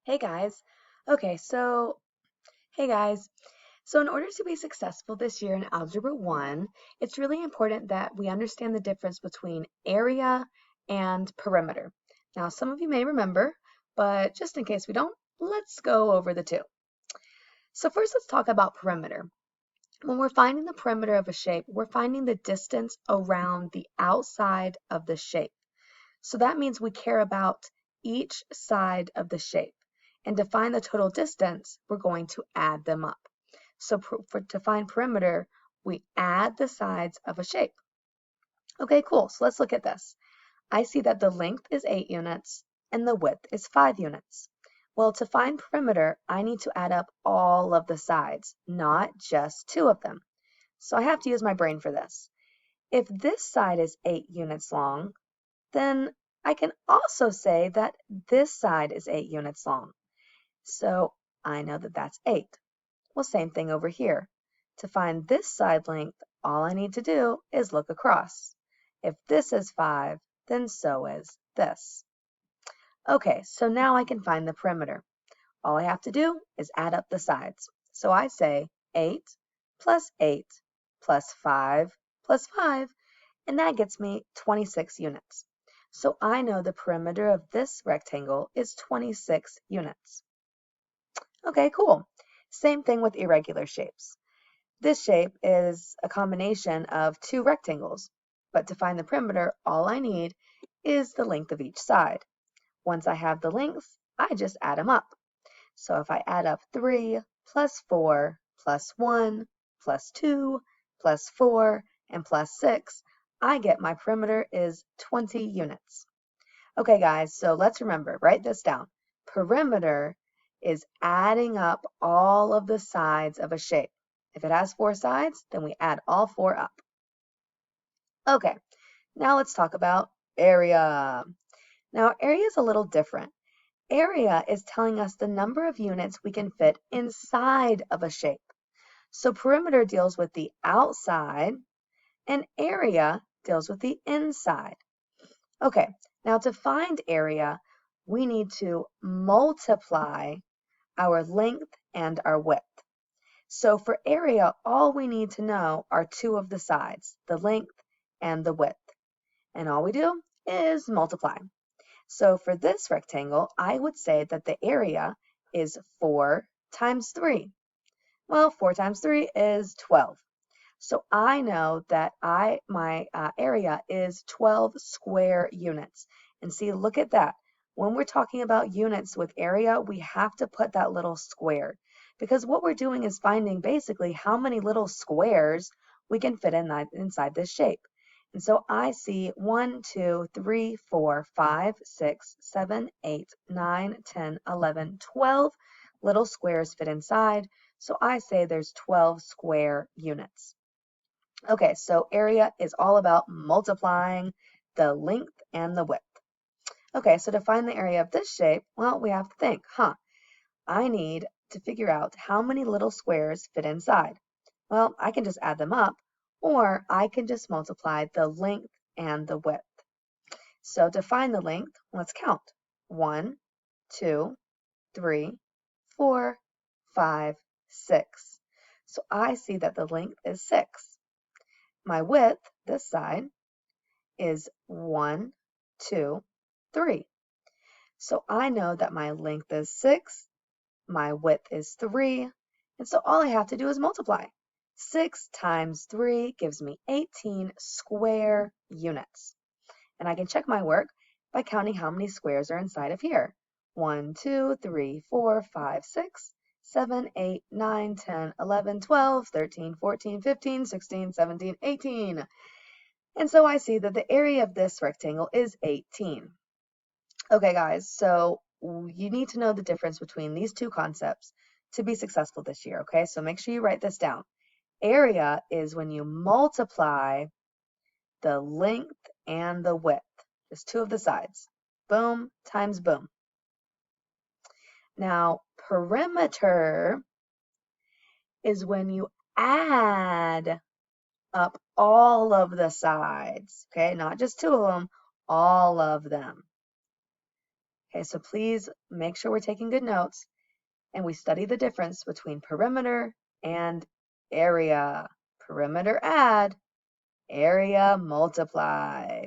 Hey guys. Okay, so hey guys. So in order to be successful this year in Algebra 1, it's really important that we understand the difference between area and perimeter. Now, some of you may remember, but just in case we don't, let's go over the two. So first, let's talk about perimeter. When we're finding the perimeter of a shape, we're finding the distance around the outside of the shape. So that means we care about each side of the shape. And to find the total distance, we're going to add them up. So to find perimeter, we add the sides of a shape. Okay, cool. So let's look at this. I see that the length is 8 units and the width is 5 units. Well, to find perimeter, I need to add up all of the sides, not just two of them. So I have to use my brain for this. If this side is 8 units long, then I can also say that this side is 8 units long. So I know that that's 8. Well, same thing over here. To find this side length, all I need to do is look across. If this is 5, then so is this. Okay, so now I can find the perimeter. All I have to do is add up the sides. So I say 8 plus 8 plus 5 plus 5, and that gets me 26 units. So I know the perimeter of this rectangle is 26 units. Okay, cool. Same thing with irregular shapes. This shape is a combination of two rectangles, but to find the perimeter, all I need is the length of each side. Once I have the length, I just add them up. So if I add up 3 plus 4 plus 1 plus 2 plus 4 and plus 6, I get my perimeter is 20 units. Okay, guys, so let's remember, write this down. Perimeter is adding up all of the sides of a shape. If it has 4 sides, then we add all 4 up. Okay, now let's talk about area. Now, area is a little different. Area is telling us the number of units we can fit inside of a shape. So perimeter deals with the outside and area deals with the inside. Okay, now to find area, we need to multiply our length and our width. So for area, all we need to know are two of the sides, the length and the width. And all we do is multiply. So for this rectangle, I would say that the area is 4 times 3. Well, 4 times 3 is 12. So I know that my area is 12 square units. And see, look at that. When we're talking about units with area, we have to put that little square. Because what we're doing is finding basically how many little squares we can fit inside this shape. And so I see 1, 2, 3, 4, 5, 6, 7, 8, 9, 10, 11, 12 little squares fit inside. So I say there's 12 square units. Okay, so area is all about multiplying the length and the width. Okay, so to find the area of this shape, well, we have to think, I need to figure out how many little squares fit inside. Well, I can just add them up, or I can just multiply the length and the width. So to find the length, let's count. 1, 2, 3, 4, 5, 6. So I see that the length is 6. My width, this side, is 1, 2, 3. So I know that my length is 6, my width is 3, and so all I have to do is multiply. 6 times 3 gives me 18 square units. And I can check my work by counting how many squares are inside of here. 1, 2, 3, 4, 5, 6, 7, 8, 9, 10, 11, 12, 13, 14, 15, 16, 17, 18. And so I see that the area of this rectangle is 18. Okay, guys, so you need to know the difference between these two concepts to be successful this year, okay? So make sure you write this down. Area is when you multiply the length and the width, just two of the sides. Boom times boom. Now, perimeter is when you add up all of the sides, okay? Not just two of them, all of them. Okay, so please make sure we're taking good notes and we study the difference between perimeter and area. Perimeter add, area multiply.